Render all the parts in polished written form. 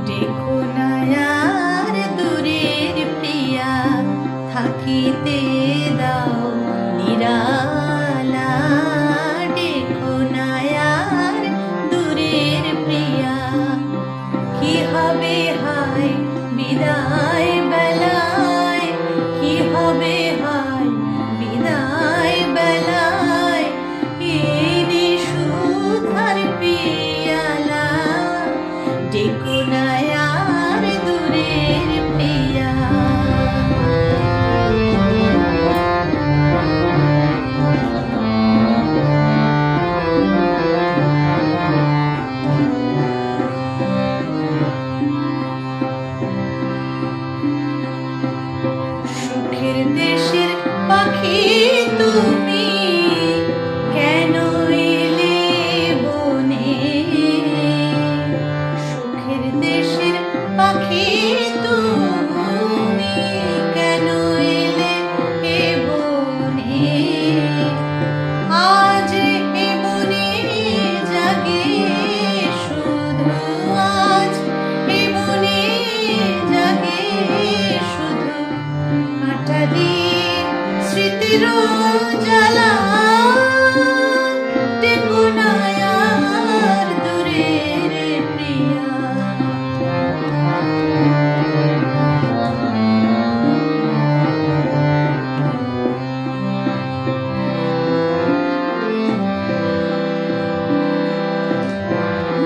দেখো না আর দূরের প্রিয়া, থাকিতে দাও নিরালা। দেখো না আর দূরের প্রিয়া, কি হবে হায় বিদায় বেলায়, কি হবে হায় বিদায় বেলায়। এই নিশুধার পিয়ালা, দেখো না আর দূরের প্রিয়া। সুখের দেশের পাখি তুমি, কেন এলে বনে? সুখের দেশের পাখি তুমি, কেন এলে এ বনে? আজ এ বনে জাগে শুধু, আজ এ বনে জাগে শুধু কাঁটালি স্মৃতির জ্বালা। দেখো না আর দূরের প্রিয়া।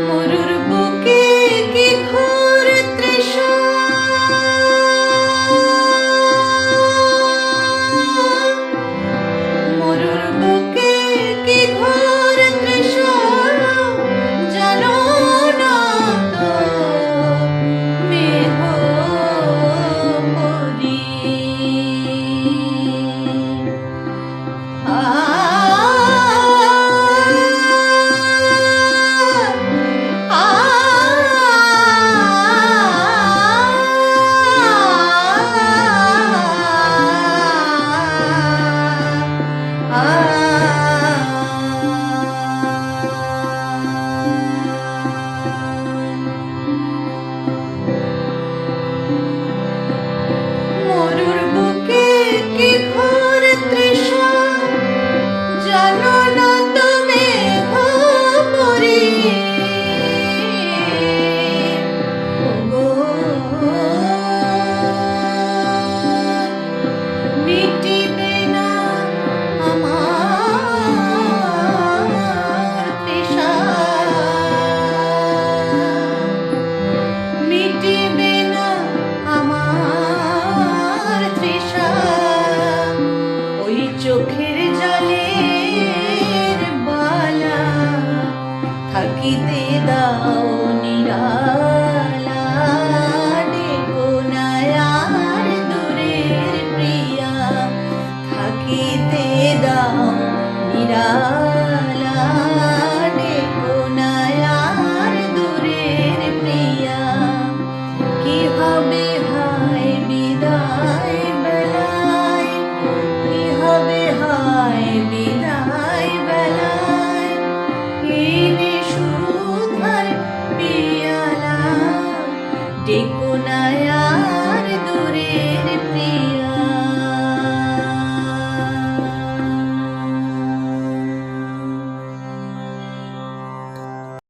মরুর বুকে কি ঘোর তৃষা, মরুর বুকে কি ঘোর তৃষা। জানো না তো মেঘ পরি, মরুর বুকে কি ঘোর তৃষা। জানো না তো মেঘ পরি, ওগো মিটিবে না আমার তৃষা, মিটিবে না আমার তৃষা। ওই চোখের জলের বালা, থাকিতে দাও নিরালা। দেখো না আর দূরের প্রিয়া, থাকিতে দাও নিরালা।